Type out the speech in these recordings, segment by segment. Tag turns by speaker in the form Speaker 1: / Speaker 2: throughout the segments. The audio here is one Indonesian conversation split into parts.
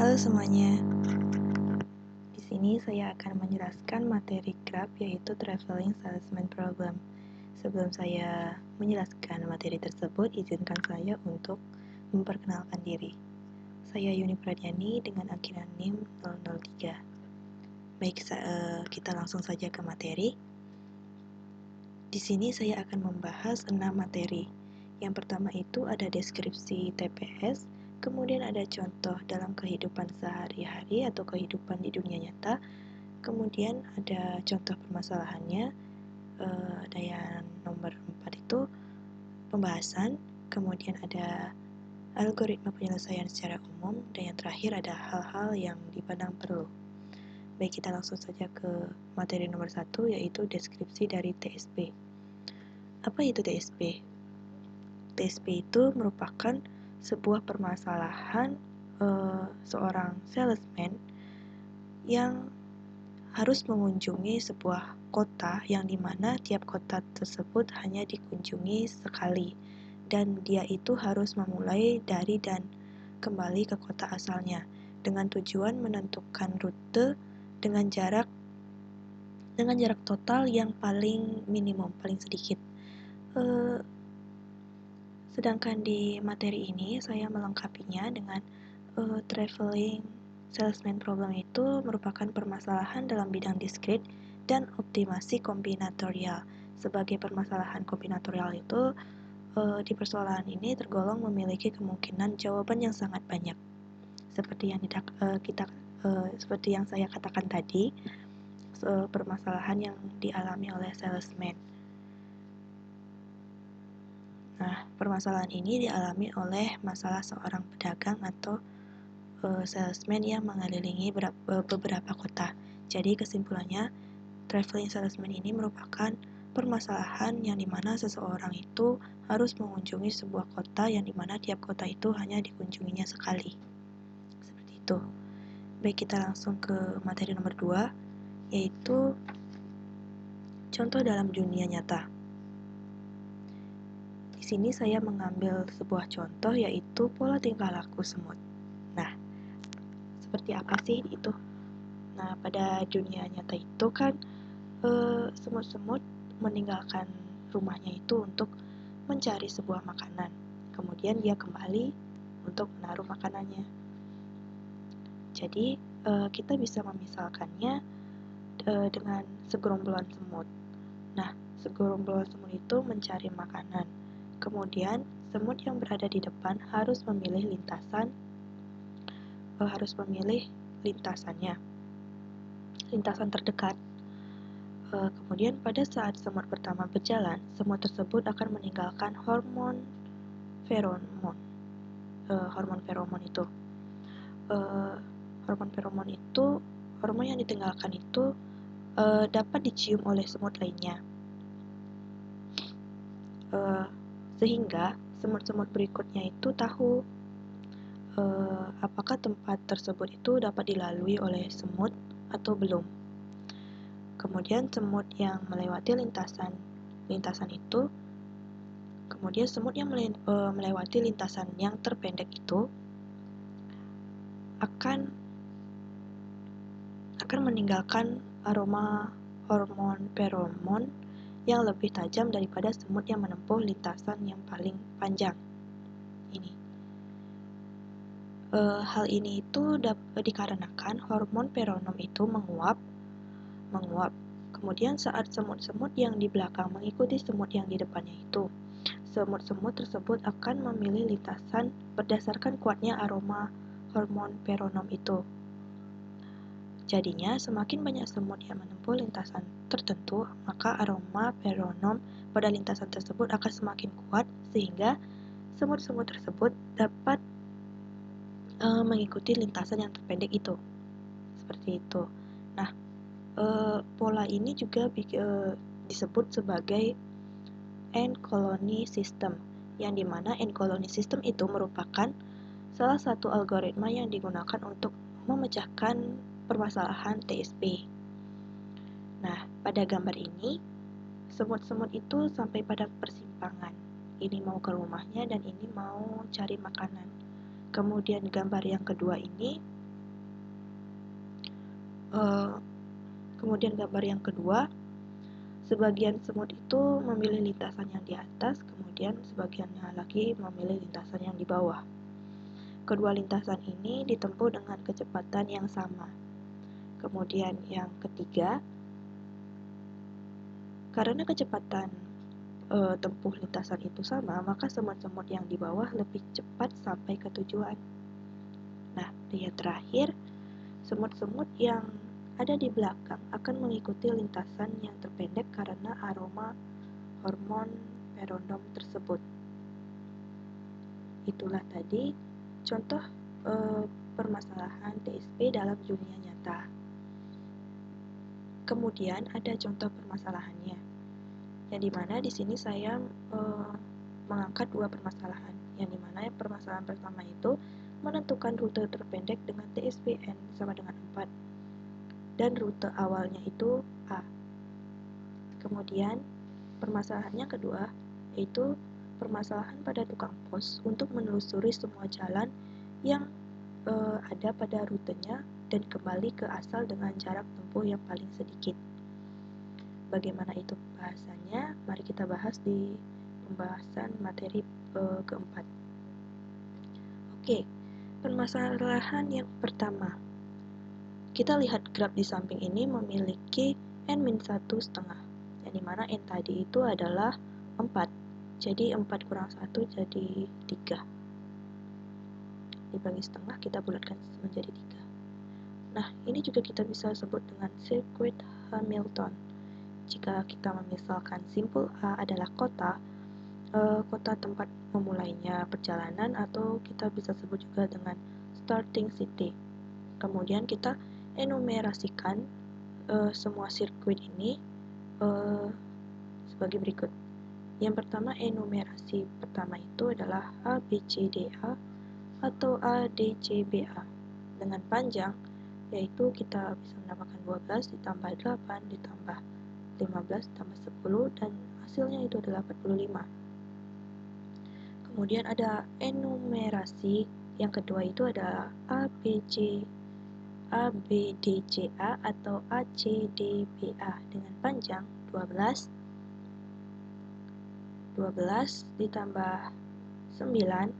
Speaker 1: Halo semuanya, di sini saya akan menjelaskan materi GRAP yaitu Traveling Salesman Problem. Sebelum saya menjelaskan materi tersebut, izinkan saya untuk memperkenalkan diri. Saya Yuni Pradyani dengan akhiran NIM 003. Baik, kita langsung saja ke materi. Di sini saya akan membahas 6 materi. Yang pertama itu ada deskripsi TPS, kemudian ada contoh dalam kehidupan sehari-hari atau kehidupan di dunia nyata, kemudian ada contoh permasalahannya, dan yang nomor 4 itu pembahasan, kemudian ada algoritma penyelesaian secara umum, dan yang terakhir ada hal-hal yang dipandang perlu. Baik, kita langsung saja ke materi nomor 1 yaitu deskripsi dari TSP. Apa itu TSP? TSP itu merupakan sebuah permasalahan seorang salesman yang harus mengunjungi sebuah kota yang dimana tiap kota tersebut hanya dikunjungi sekali dan dia itu harus memulai dari dan kembali ke kota asalnya dengan tujuan menentukan rute dengan jarak total yang paling minimum, paling sedikit. Sedangkan di materi ini saya melengkapinya dengan traveling salesman problem itu merupakan permasalahan dalam bidang diskrit dan optimasi kombinatorial. Sebagai permasalahan kombinatorial itu di persoalan ini tergolong memiliki kemungkinan jawaban yang sangat banyak. Seperti yang saya katakan tadi, permasalahan yang dialami oleh salesman. Nah, permasalahan ini dialami oleh masalah seorang pedagang atau salesman yang mengelilingi beberapa kota. Jadi kesimpulannya, traveling salesman ini merupakan permasalahan yang dimana seseorang itu harus mengunjungi sebuah kota yang dimana tiap kota itu hanya dikunjunginya sekali. Seperti itu. Baik, kita langsung ke materi nomor 2, yaitu contoh dalam dunia nyata. Di sini saya mengambil sebuah contoh yaitu pola tingkah laku semut. Nah, seperti apa sih itu? Nah, pada dunia nyata itu kan semut-semut meninggalkan rumahnya itu untuk mencari sebuah makanan. Kemudian dia kembali untuk menaruh makanannya. Jadi, kita bisa memisalkannya dengan segerombolan semut. Nah, segerombolan semut itu mencari makanan. Kemudian, semut yang berada di depan harus memilih lintasan terdekat. Kemudian pada saat semut pertama berjalan, semut tersebut akan meninggalkan hormon feromon. Hormon yang ditinggalkan itu dapat dicium oleh semut lainnya. Sehingga semut-semut berikutnya itu tahu apakah tempat tersebut itu dapat dilalui oleh semut atau belum. Kemudian semut yang melewati lintasan itu, kemudian semut yang melewati lintasan yang terpendek itu akan meninggalkan aroma hormon feromon yang lebih tajam daripada semut yang menempuh lintasan yang paling panjang. Ini. Hal ini itu dikarenakan hormon feronom itu menguap. Kemudian saat semut-semut yang di belakang mengikuti semut yang di depannya itu, semut-semut tersebut akan memilih lintasan berdasarkan kuatnya aroma hormon feronom itu. Jadinya, semakin banyak semut yang menempuh lintasan tertentu, maka aroma feronom pada lintasan tersebut akan semakin kuat, sehingga semut-semut tersebut dapat mengikuti lintasan yang terpendek itu. Seperti itu. Nah, pola ini juga disebut sebagai end colony system, yang dimana end colony system itu merupakan salah satu algoritma yang digunakan untuk memecahkan permasalahan TSP. Nah, pada gambar ini, semut-semut itu sampai pada persimpangan. Ini mau ke rumahnya dan ini mau cari makanan. Kemudian gambar yang kedua ini, Kemudian gambar yang kedua, sebagian semut itu memilih lintasan yang di atas, kemudian sebagiannya lagi memilih lintasan yang di bawah. Kedua lintasan ini ditempuh dengan kecepatan yang sama. Kemudian yang ketiga, karena kecepatan tempuh lintasan itu sama, maka semut-semut yang di bawah lebih cepat sampai ke tujuan. Nah, yang terakhir, semut-semut yang ada di belakang akan mengikuti lintasan yang terpendek karena aroma hormon feromon tersebut. Itulah tadi contoh permasalahan TSP dalam dunia nyata. Kemudian ada contoh permasalahannya, yang dimana di sini saya mengangkat dua permasalahan, yang dimana permasalahan pertama itu menentukan rute terpendek dengan TSP N sama dengan 4 dan rute awalnya itu A. Kemudian permasalahannya kedua yaitu permasalahan pada tukang pos untuk menelusuri semua jalan yang ada pada rutenya dan kembali ke asal dengan jarak tempuh yang paling sedikit. Bagaimana itu bahasanya? Mari kita bahas di pembahasan materi keempat. Oke, permasalahan yang pertama. Kita lihat graf di samping ini memiliki N-1,5, yang dimana N tadi itu adalah 4. Jadi 4 kurang 1 jadi 3. Dibagi setengah kita bulatkan menjadi 3. Nah, ini juga kita bisa sebut dengan sirkuit Hamilton. Jika kita memisalkan simpul A adalah kota tempat memulainya perjalanan, atau kita bisa sebut juga dengan starting city. Kemudian kita enumerasikan semua sirkuit ini sebagai berikut. Yang pertama, enumerasi pertama itu adalah ABCDA atau ADCBA dengan panjang, yaitu kita bisa mendapatkan 12 ditambah 8 ditambah 15 ditambah 10 dan hasilnya itu adalah 45. Kemudian ada enumerasi yang kedua itu adalah ABDCA atau ACDBA dengan panjang 12 ditambah 9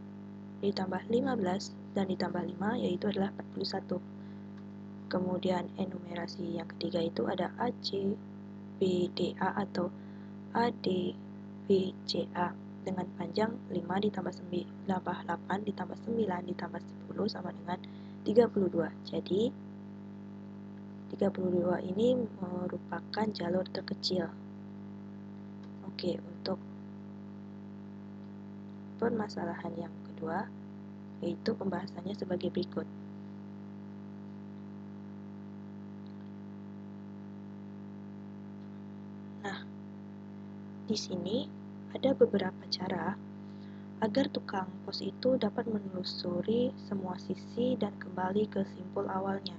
Speaker 1: ditambah 15 dan ditambah 5 yaitu adalah 41. Kemudian enumerasi yang ketiga itu ada ACBDA atau ADBCA dengan panjang 5 ditambah 8 ditambah 9 ditambah 10 sama dengan 32. Jadi 32 ini merupakan jalur terkecil. Oke, untuk permasalahan yang kedua yaitu pembahasannya sebagai berikut. Nah, di sini ada beberapa cara agar tukang pos itu dapat menelusuri semua sisi dan kembali ke simpul awalnya.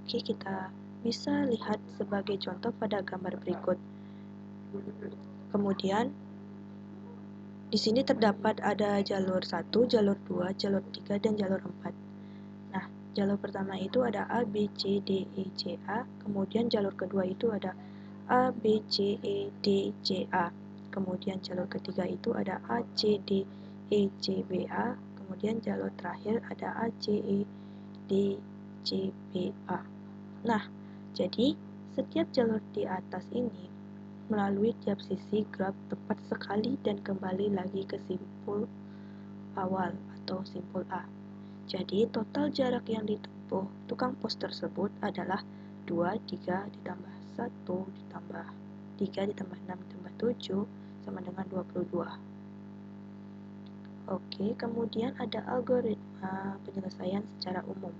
Speaker 1: Oke, kita bisa lihat sebagai contoh pada gambar berikut. Kemudian, di sini terdapat ada jalur 1, jalur 2, jalur 3, dan jalur 4. Nah, jalur pertama itu ada A, B, C, D, E, C, A. Kemudian jalur kedua itu ada A, B, C, E, D, C, A. Kemudian jalur ketiga itu ada A, C, D, E, C, B, A. Kemudian jalur terakhir ada A, C, E, D, C, B, A. Nah, jadi setiap jalur di atas ini melalui tiap sisi graf tepat sekali dan kembali lagi ke simpul awal atau simpul A. Jadi total jarak yang ditempuh tukang pos tersebut adalah 2, 3 ditambah 1 ditambah 3 ditambah 6 ditambah 7 sama dengan 22. Oke, kemudian ada algoritma penyelesaian secara umum.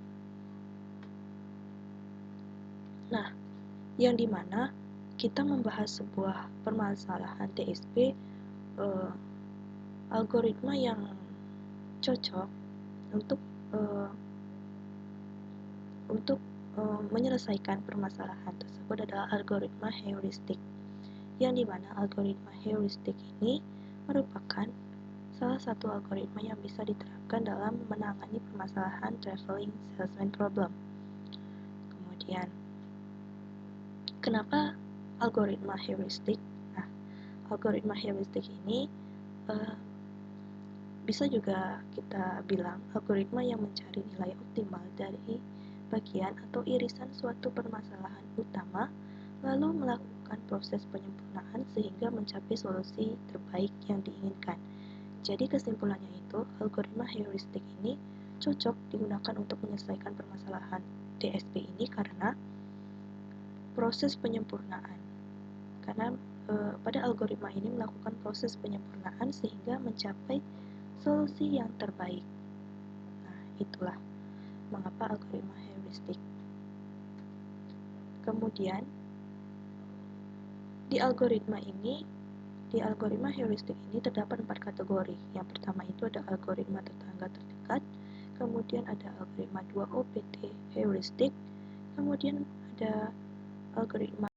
Speaker 1: Nah, yang dimana kita membahas sebuah permasalahan TSP, algoritma yang cocok untuk menyelesaikan permasalahan tersebut adalah algoritma heuristik, yang dimana algoritma heuristik ini merupakan salah satu algoritma yang bisa diterapkan dalam menangani permasalahan traveling salesman problem. demikian. Kenapa algoritma heuristik? Nah, algoritma heuristik ini bisa juga kita bilang algoritma yang mencari nilai optimal dari bagian atau irisan suatu permasalahan utama, lalu melakukan proses penyempurnaan sehingga mencapai solusi terbaik yang diinginkan. Jadi kesimpulannya itu, algoritma heuristik ini cocok digunakan untuk menyelesaikan permasalahan DSP ini karena proses penyempurnaan. Karena pada algoritma ini melakukan proses penyempurnaan sehingga mencapai solusi yang terbaik. Nah, itulah mengapa algoritma heuristik. Kemudian, di algoritma heuristik ini terdapat 4 kategori. Yang pertama itu ada algoritma tetangga terdekat, kemudian ada algoritma 2 OPT heuristik, kemudian ada algoritma